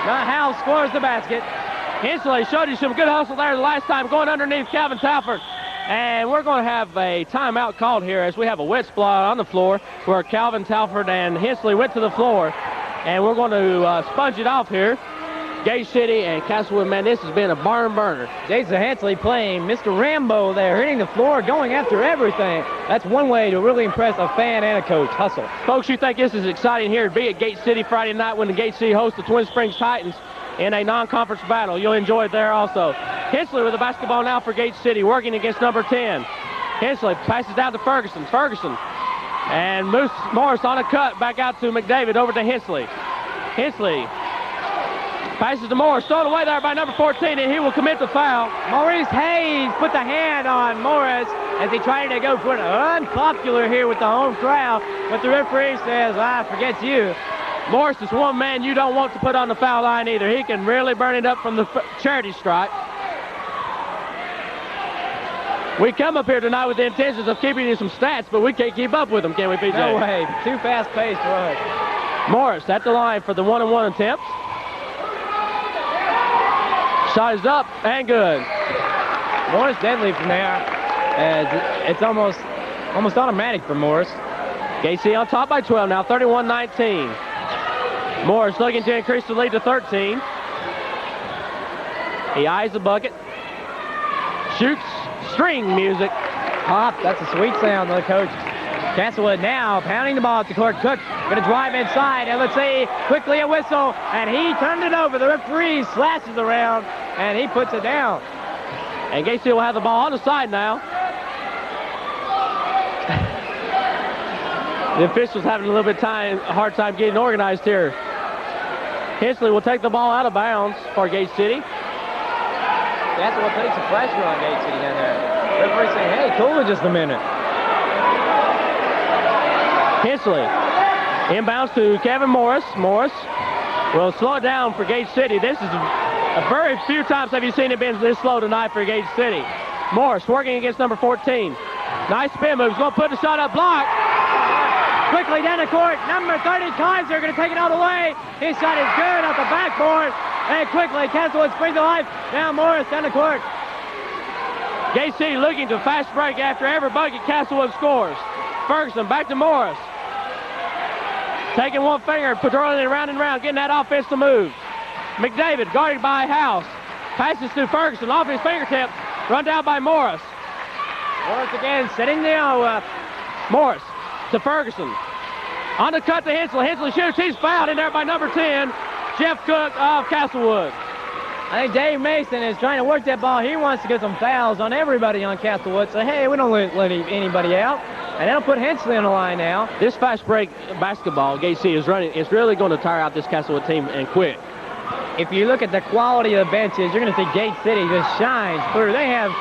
Now House scores the basket. Hensley showed you some good hustle there the last time, going underneath Calvin Talford. And we're going to have a timeout called here as we have a wet spot on the floor where Calvin Talford and Hensley went to the floor. And we're going to sponge it off here. Gate City and Castlewood, man, this has been a barn burner. Jason Hensley playing Mr. Rambo there, hitting the floor, going after everything. That's one way to really impress a fan and a coach. Hustle. Folks, you think this is exciting here to be at Gate City Friday night when the Gate City hosts the Twin Springs Titans in a non-conference battle. You'll enjoy it there also. Hensley with the basketball now for Gate City, working against number 10. Hensley passes down to Ferguson. And moves Morris on a cut back out to McDavid, over to Hensley. Hensley passes to Morris, thrown away there by number 14, and he will commit the foul. Maurice Hayes put the hand on Morris as he tried to go for it. Unpopular here with the home crowd, but the referee says, forget you. Morris is one man you don't want to put on the foul line either. He can really burn it up from the charity stripe. We come up here tonight with the intentions of keeping you some stats, but we can't keep up with them, can we, PJ? No way. Too fast-paced for us. Morris at the line for the 1-on-1 attempt. Shot is up and good. Morris deadly from there. It's almost automatic for Morris. KC on top by 12 now, 31-19. Morris looking to increase the lead to 13. He eyes the bucket. Shoots. String music. Pop. That's a sweet sound, the coach. Castlewood now pounding the ball up the court. Cook going to drive inside, and let's see, quickly a whistle, and he turned it over. The referee slashes around, and he puts it down. And Gacy will have the ball on the side now. The officials having a little bit a hard time getting organized here. Hensley will take the ball out of bounds for Gate City. That's what putting some pressure on Gate City down there. Referee saying, hey, cool it just a minute. Hensley inbounds to Kevin Morris. Morris will slow it down for Gate City. This is Very few times have you seen it been this slow tonight for Gate City. Morris working against number 14. Nice spin move. He's going to put the shot up, block. Quickly down the court. Number 30, Kaiser, going to take it all the way. His shot is good off the backboard. And quickly, Castlewood springs to life. Now Morris down the court. Gate City looking to fast break after every bucket Castlewood scores. Ferguson back to Morris. Taking one finger, patrolling it around and around, getting that offense to move. McDavid guarded by House. Passes to Ferguson off his fingertip. Run down by Morris. Morris again setting the Morris to Ferguson. On the cut to Hensley. Hensley shoots. He's fouled in there by number 10, Jeff Cook of Castlewood. I think Dave Mason is trying to work that ball. He wants to get some fouls on everybody on Castlewood. So, hey, we don't let anybody out. And that'll put Hensley on the line now. This fast break basketball Gate City is running. It's really going to tire out this Castlewood team and quick. If you look at the quality of the benches, you're going to see Gate City just shines through. They have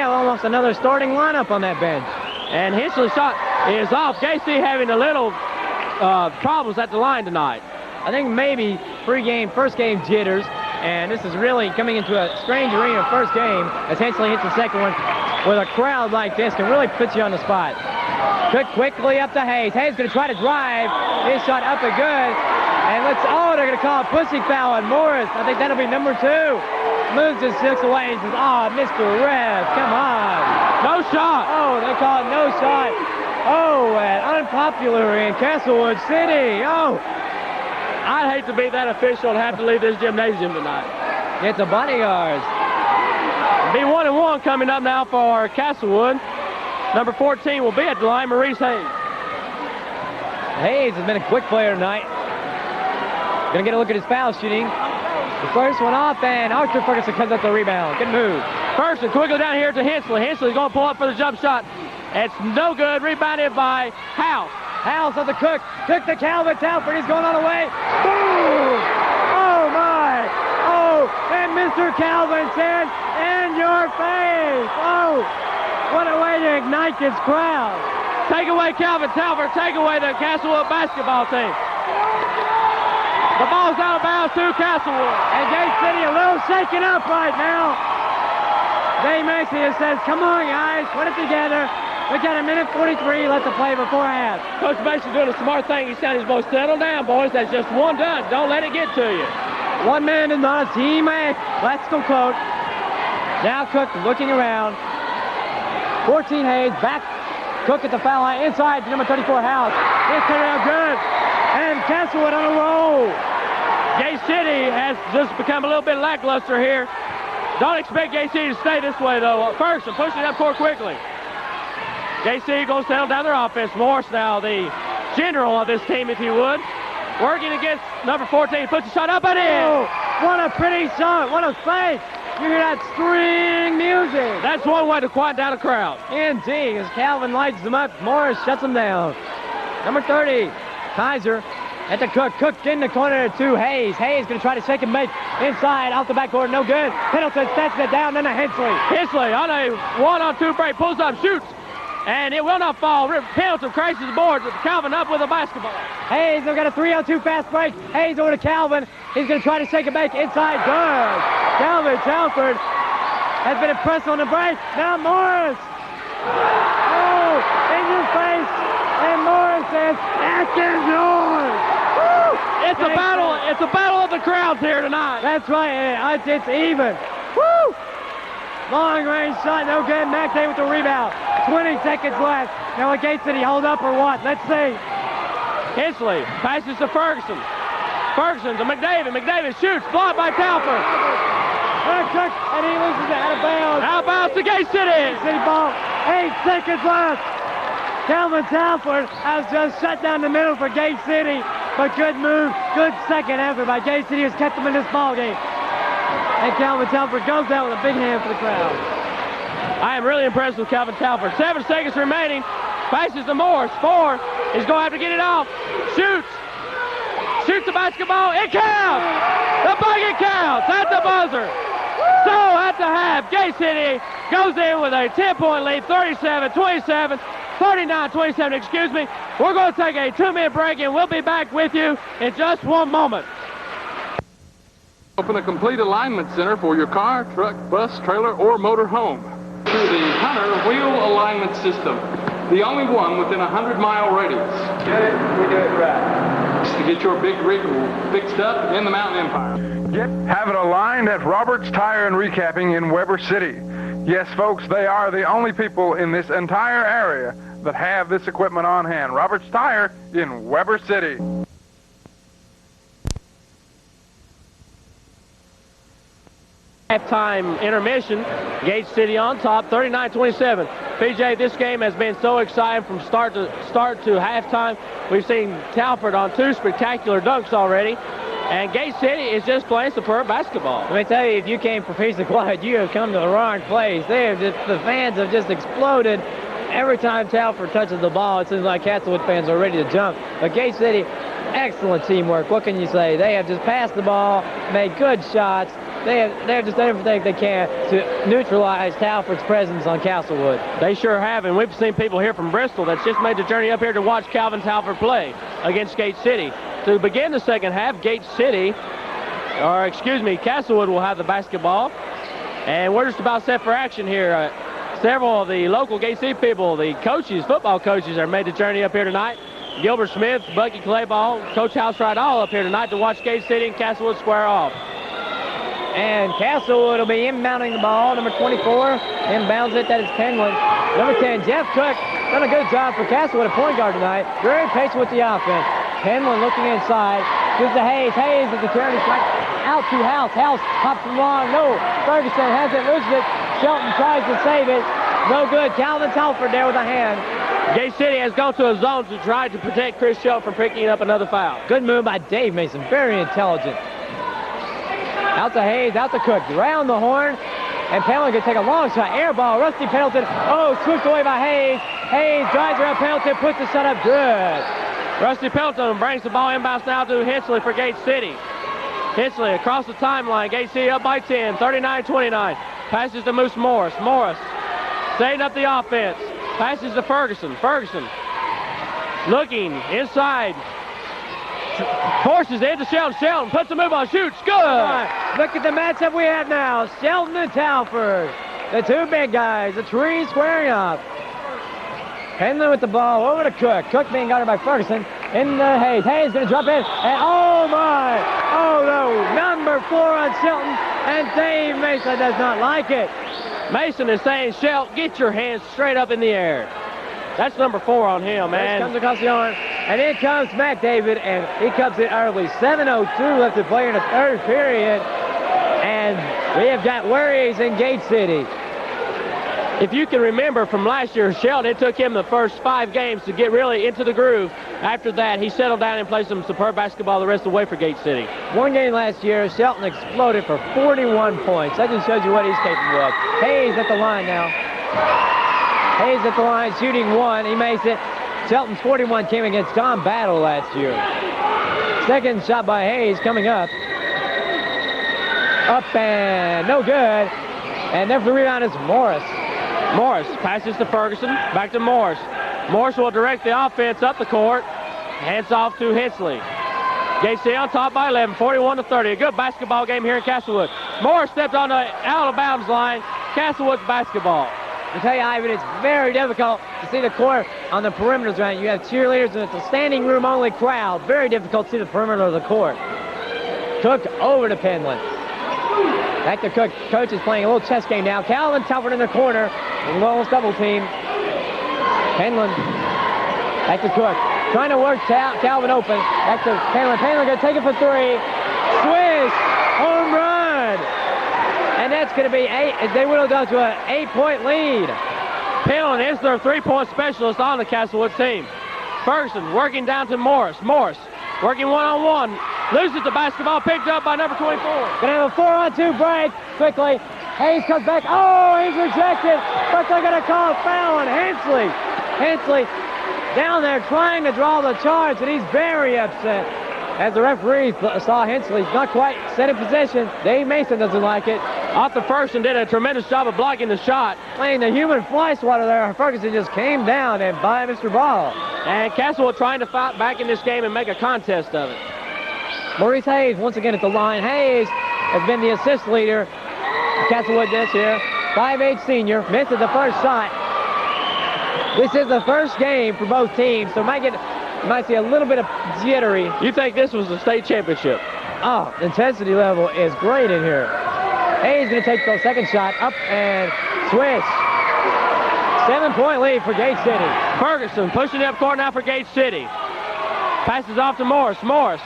almost another starting lineup on that bench. And Hensley's shot is off. Gate City having a little problems at the line tonight. I think maybe first game jitters. And this is really coming into a strange arena first game as Hensley hits the second one with a crowd like this can really put you on the spot. Quickly up to Hayes. Hayes going to try to drive. His shot up and good. And they're going to call a pushing foul on Morris. I think that'll be number 2. Moves his 6 away and says, Mr. Ref, come on. No shot. Oh, they call it no shot. Oh, and unpopular in Castlewood City. Oh. I'd hate to be that official and have to leave this gymnasium tonight. It's a bodyguards. Be 1-1 coming up now for Castlewood. Number 14 will be at the line, Maurice Hayes. Hayes has been a quick player tonight. Gonna get a look at his foul shooting. The first one off, and Arthur Ferguson comes up the rebound. Good move. Ferguson quickly down here to Hensley. Hensley's going to pull up for the jump shot. It's no good. Rebounded by House. House on the Cook. Cook to Calvin Talford. He's going on away. Boom! Oh, my! Oh, and Mr. Calvin says, in your face! Oh, what a way to ignite this crowd. Take away Calvin Talford. Take away the Castlewood basketball team. The ball's out of bounds to Castlewood. And Gate City a little shaken up right now. Dave Mason says, come on, guys, put it together. We got a minute 43 left to play before half. Coach Mason's doing a smart thing. He's telling his boys, settle down, boys. That's just one done. Don't let it get to you. One man is not a teammate. Let's go, Coach. Now Cook looking around. 14 Hayes, back. Cook at the foul line, inside to number 34, House. It's coming out good. And Castlewood on a roll. Gate City has just become a little bit lackluster here. Don't expect Gate City to stay this way, though. Ferguson pushing it up court quickly. Gate City goes down their offense. Morris now the general of this team, if you would. Working against number 14. Puts the shot up and in. Oh, what a pretty shot. What a fake. You hear that string music. That's one way to quiet down a crowd. Indeed, as Calvin lights them up, Morris shuts them down. Number 30, Kaiser at the Cook. Cook in the corner to Hayes. Hayes going to try to shake and make inside, off the backboard, no good. Pendleton sets it down, then to Hensley. Hensley on a 1-on-2 break, pulls up, shoots, and it will not fall. Pendleton crashes the board with Calvin up with a basketball. Hayes, they've got a 3-on-2 fast break. Hayes over to Calvin. He's going to try to shake it back inside, good. Calvin Talford has been impressed on the break. Now Morris. Oh, in your face. And Morris says, that's yours. It's a battle. It's a battle of the crowds here tonight. That's right. It's even. Woo! Long range shot, no good. Max Day with the rebound. 20 seconds left. Now will Gate City hold up or what? Let's see. Hensley passes to Ferguson. Ferguson to McDavid. McDavid shoots. Blocked by Talford. And he loses it out of bounds. Out of bounds to Gate City. Gate City ball. 8 seconds left. Calvin Talford has just shut down the middle for Gate City. But good move, good second effort by Gate City has kept them in this ball game. And Calvin Talford goes out with a big hand for the crowd. I am really impressed with Calvin Talford. 7 seconds remaining. Passes to Morris. 4. He's going to have to get it off. Shoots. Shoots the basketball. It counts. The bucket counts at the buzzer. So at the half, Gate City goes in with a 10-point lead, 37-27. 39-27, excuse me. We're going to take a 2-minute break, and we'll be back with you in just one moment. Open a complete alignment center for your car, truck, bus, trailer, or motor home. Through the Hunter Wheel Alignment System, the only one within a 100-mile radius. Get it? We do it right. Just to get your big rig fixed up in the Mountain Empire. Have it aligned at Roberts Tire and Recapping in Weber City. Yes, folks, they are the only people in this entire area that have this equipment on hand. Roberts Tire in Weber City. Halftime intermission. Gate City on top, 39-27. PJ, this game has been so exciting from start to halftime. We've seen Talford on 2 spectacular dunks already. And Gate City is just playing superb basketball. Let me tell you, if you came for Peace of Clyde, you have come to the wrong place. The fans have just exploded. Every time Talford touches the ball, it seems like Castlewood fans are ready to jump. But Gate City, excellent teamwork. What can you say? They have just passed the ball, made good shots. They have just done everything they can to neutralize Talford's presence on Castlewood. They sure have, and we've seen people here from Bristol that's just made the journey up here to watch Calvin Talford play against Gate City. To begin the second half, Castlewood will have the basketball. And we're just about set for action here. Several of the local Gate City people, the coaches, football coaches, are made the journey up here tonight. Gilbert Smith, Bucky Clayball, Coach Housewright, all up here tonight to watch Gate City and Castlewood square off. And Castlewood will be inbounding the ball. Number 24 inbounds it. That is Penland. Number 10, Jeff Cook, done a good job for Castlewood at point guard tonight. Very patient with the offense. Penland looking inside. Gives to Hayes. Hayes at the charity strike. Out to House. House pops from long. No. Ferguson has it. Loses it. Shelton tries to save it. No good. Calvin Talford there with a hand. Gate City has gone to a zone to try to protect Chris Shelton from picking up another foul. Good move by Dave Mason. Very intelligent. Out to Hayes, out to Cook, round the horn, and Pendleton can take a long shot. Air ball, Rusty Pendleton. Oh, swooped away by Hayes. Hayes drives around Pendleton, puts the shot up good. Rusty Pendleton brings the ball inbounds now to Hensley for Gate City. Hensley across the timeline. Gate City up by 10, 39-29. Passes to Moose Morris. Morris setting up the offense. Passes to Ferguson. Ferguson looking inside. Forces into Shelton. Shelton puts the move on, shoots, good! Right. Look at the matchup we have now. Shelton and Talford. The two big guys, the trees squaring off. Penland with the ball over to Cook. Cook being guarded by Ferguson. In the Hayes. Hayes going to drop in. And oh my! Oh no! Number 4 on Shelton. And Dave Mason does not like it. Mason is saying, Shelton, get your hands straight up in the air. That's number 4 on him, man. Comes across the arm, and in comes McDavid, and he comes in early. 7:02 left to play in the third period, and we have got worries in Gate City. If you can remember from last year, Shelton, it took him the first 5 games to get really into the groove. After that, he settled down and played some superb basketball the rest of the way for Gate City. One game last year, Shelton exploded for 41 points. That just shows you what he's capable of. Hayes at the line now. Hayes at the line, shooting 1. He makes it. Shelton's 41 came against John Battle last year. Second shot by Hayes coming up. Up and no good. And there for the rebound is Morris. Morris passes to Ferguson. Back to Morris. Morris will direct the offense up the court. Hands off to Hensley. Gate City on top by 11, 41-30. A good basketball game here in Castlewood. Morris stepped on the out-of-bounds line. Castlewood's basketball. I tell you, Ivan, it's very difficult to see the court on the perimeters right. You have cheerleaders and it's a standing room only crowd. Very difficult to see the perimeter of the court. Cook over to Penland. Back to Cook. Coach is playing a little chess game now. Calvin Talford in the corner. Almost double team. Penland. Back to Cook. Trying to work Calvin open. Back to Penland. Penland going to take it for 3. Swish. Home run. And that's going to be 8. They whittle down to an 8-point lead. Penland is their 3-point specialist on the Castlewood team. Ferguson working down to Morris. Morris working one-on-one. Loses the basketball, picked up by number 24. Gonna have a 4-on-2 break. Quickly, Hayes comes back. Oh, he's rejected. But they're gonna call a foul on Hensley. Hensley down there trying to draw the charge, and he's very upset. As the referee saw Hensley not quite set in position, Dave Mason doesn't like it. Arthur Ferguson did a tremendous job of blocking the shot. Playing the human fly swatter there. Ferguson just came down and by Mr. Ball. And Castlewood trying to fight back in this game and make a contest of it. Maurice Hayes once again at the line. Hayes has been the assist leader. Castlewood this year. 5'8" senior. Misses the first shot. This is the first game for both teams, so you might see a little bit of jittery. You think this was the state championship? Oh, the intensity level is great in here. Hayes going to take the second shot up and swish. 7-point lead for Gate City. Ferguson pushing it up court now for Gate City. Passes off to Morris. Morris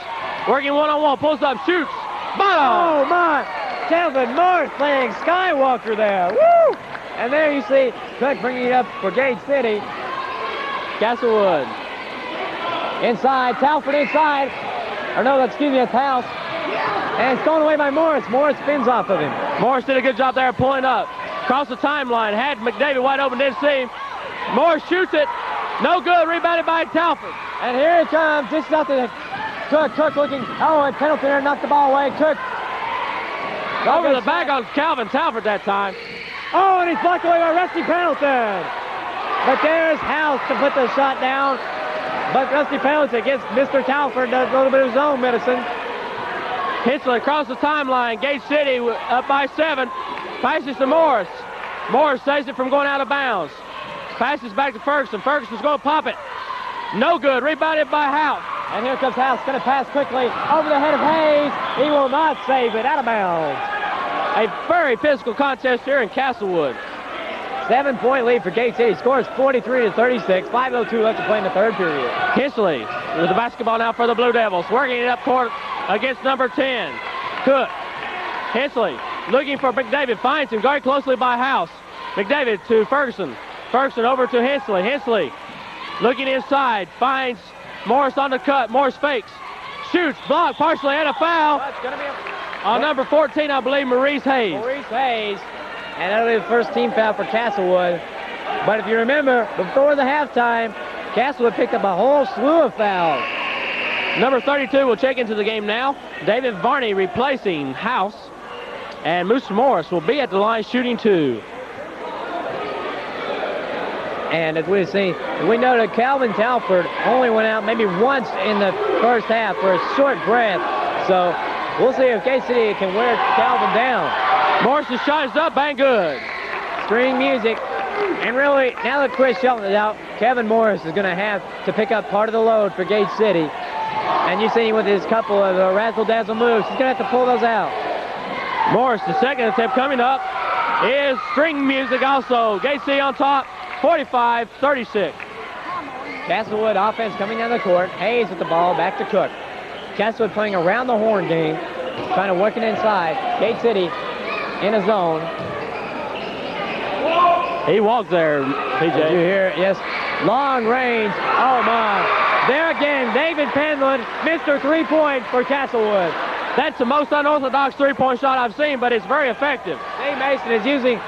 working one-on-one, pulls up, shoots. Bottom! Oh, my. Calvin Morris playing Skywalker there. Woo! And there you see Cook bringing it up for Gate City. Castlewood. Inside, Talford inside. Or no, excuse me, it's House. And it's thrown away by Morris. Morris spins off of him. Morris did a good job there pulling up. Across the timeline, had McDavid wide open, didn't see him. Morris shoots it. No good, rebounded by Talford. And here it comes, just nothing. Cook looking, and Pendleton there knocked the ball away. Cook. Over the back on Calvin Talford that time. Oh, and he's blocked away by Rusty Pendleton. But there's House to put the shot down. But Rusty Pendleton gets Mr. Talford, does a little bit of his own medicine. Hensley across the timeline. Gate City up by 7. Passes to Morris. Morris saves it from going out of bounds. Passes back to Ferguson. Ferguson's going to pop it. No good. Rebounded by House. And here comes House. Going to pass quickly over the head of Hayes. He will not save it. Out of bounds. A very physical contest here in Castlewood. 7-point lead for Gate City. Scores 43-36. 5:02 left to play in the third period. Hensley with the basketball now for the Blue Devils. Working it up court against number 10. Cook. Hensley looking for McDavid. Finds him. Guarded closely by House. McDavid to Ferguson. Ferguson over to Hensley. Hensley looking inside. Finds Morris on the cut. Morris fakes. Shoots. Blocked partially and a foul. That's going to be on number 14, I believe, Maurice Hayes. Maurice Hayes. And that'll be the first team foul for Castlewood. But if you remember, before the halftime, Castlewood picked up a whole slew of fouls. Number 32 will check into the game now. David Varney replacing House. And Moose Morris will be at the line shooting 2. And as we see, we know that Calvin Talford only went out maybe once in the first half for a short breath. So we'll see if K-City can wear Calvin down. Morris's shot is up and good. String music. And really, now that Chris Shelton is out, Kevin Morris is going to have to pick up part of the load for Gate City. And you see with his couple of razzle-dazzle moves, he's going to have to pull those out. Morris, the second attempt coming up, is string music also. Gate City on top, 45-36. Castlewood offense coming down the court. Hayes with the ball, back to Cook. Castlewood playing around the horn game, trying to work it inside. Gate City in a zone. He walked there, PJ. Did you hear? Yes. Long range. Oh, my. There again, David Penland, Mr. 3-point for Castlewood. That's the most unorthodox three-point shot I've seen, but it's very effective. Dave Mason is using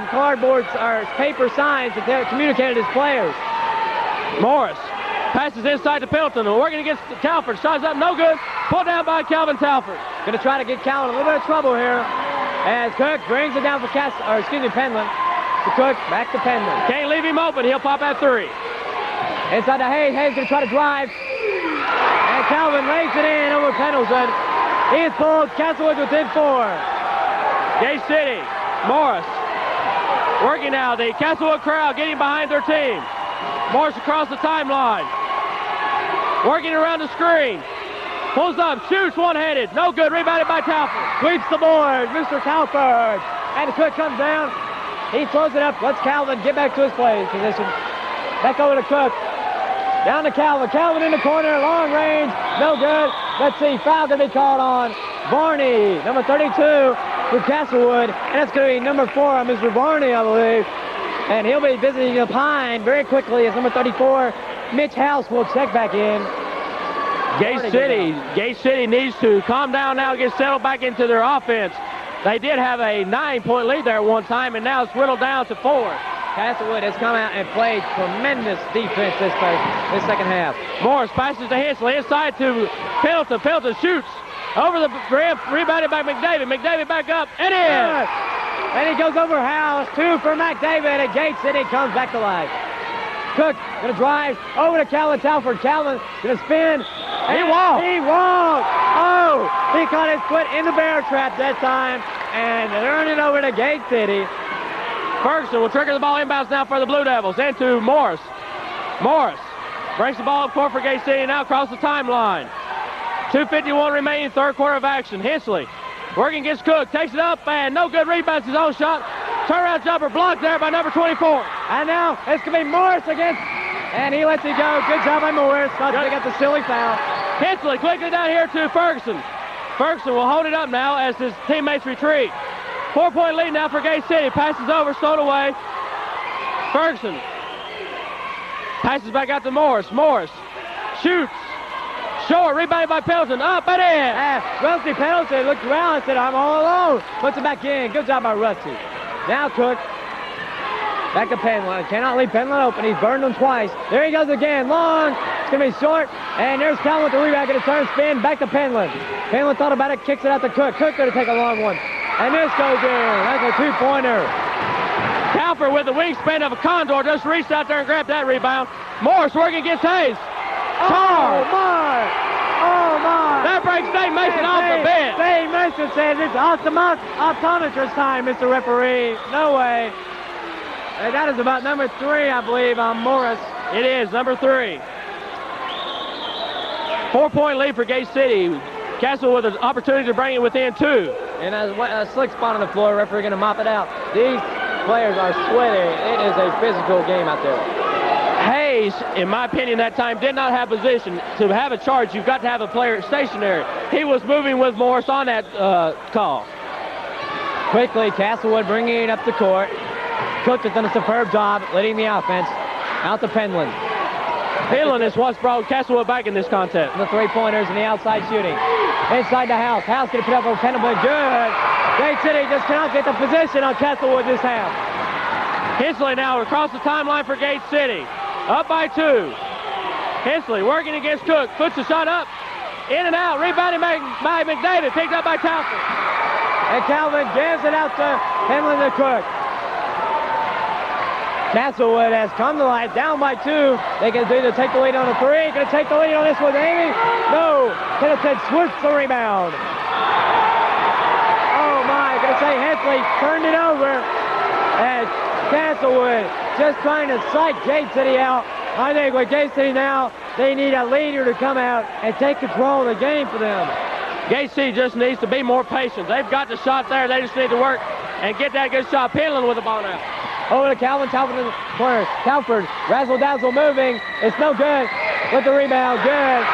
cardboard or paper signs to communicate to his players. Morris passes inside to Pendleton. Working against Talford. Shots up, no good. Pulled down by Calvin Talford. Going to try to get Calvin a little bit of trouble here as Cook brings it down for Penland. To Cook, back to Penland. Can't leave him open. He'll pop at 3. Inside to Hayes. Hayes going to try to drive. And Calvin lays it in over Pendleton. He is pulled. Castlewood within 4. Gate City. Morris. Working now. The Castlewood crowd getting behind their team. Morris across the timeline. Working around the screen. Pulls up. Shoots one-handed. No good. Rebounded by Talford. Sweeps the board. Mr. Talford. And the Cook comes down. He throws it up. Lets Calvin get back to his play position. Back over to Cook. Down to Calvin. Calvin in the corner. Long range. No good. Let's see. Foul going to be called on Varney. Number 32 for Castlewood. And it's going to be number 4 on Mr. Varney, I believe. And he'll be visiting the pine very quickly as number 34, Mitch House, will check back in. Gate City needs to calm down now, get settled back into their offense. They did have a 9-point lead there at one time, and now it's whittled down to 4. Castlewood has come out and played tremendous defense this second half. Morris passes to Hensley, inside to Pendleton. Pendleton shoots over the rim, rebounded by McDavid. McDavid back up, and in! And he goes over House, 2 for McDavid, and Gate City comes back to life. Cook going to drive over to Calvin Talford. Calvin going to spin. He walked. He walked. Oh, No! He caught his foot in the bear trap that time and turned it over to Gate City. Ferguson will trigger the ball inbounds now for the Blue Devils. Into Morris. Morris brings the ball up court for Gate City, now across the timeline. 2:51 remaining, third quarter of action. Hensley working against Cook, takes it up, and no good, rebounds his own shot. Turnaround jumper blocked there by number 24. And now it's going to be Morris against, and he lets it go. Good job by Morris. Not to pick up the silly foul. Hensley quickly down here to Ferguson. Ferguson will hold it up now as his teammates retreat. 4-point lead now for Gate City. Passes over, stowed away. Ferguson passes back out to Morris. Morris shoots. Short, rebounded by Pendleton. Up and in. Rusty Pendleton looked around and said, I'm all alone. Puts it back in. Good job by Rusty. Now Cook. Back to Penland. Cannot leave Penland open. He's burned them twice. There he goes again. Long. It's going to be short. And there's Calvin with the rebound. Going to turn, spin. Back to Penland. Penland thought about it. Kicks it out to Cook. Cook going to take a long one. And this goes in. That's a two-pointer. Talford with the wingspan of a condor just reached out there and grabbed that rebound. Morris working against Hayes. Oh, my. Oh, my. That breaks Dave Mason off the bench. Dave Mason says it's optometrist time, Mr. Referee. No way. And that is about number 3, I believe, on Morris. It is, number 3. 4-point lead for Gate City. Castlewood with an opportunity to bring it within 2. And a slick spot on the floor. Referee going to mop it out. These players are sweating. It is a physical game out there. Hayes, in my opinion, that time did not have position. To have a charge, you've got to have a player stationary. He was moving with Morris on that call. Quickly, Castlewood bringing it up the court. Cook has done a superb job leading the offense. Out to Penland. Penland is what's brought Castlewood back in this contest. The three-pointers and the outside shooting. Inside the House. House going to put up over Pendleton. Good. Gate City just cannot get the position on Castlewood this half. Hensley now across the timeline for Gate City. Up by 2. Hensley working against Cook. Puts the shot up. In and out. Rebounding by McDavid. Picked up by Talford. And Calvin gives it out to Penland and Cook. Castlewood has come to life. Down by 2. They can either take the lead on a 3. Going to take the lead on this one, Amy. No. Pendleton swoops the rebound. Oh, my. Going to say Hensley turned it over. And Castlewood just trying to psych Gate City out. I think with Gate City now, they need a leader to come out and take control of the game for them. Gate City just needs to be more patient. They've got the shot there. They just need to work and get that good shot. Penland with the ball now. Over to Calvin. Talford in the corner. Talford, razzle-dazzle moving. It's no good with the rebound. Good.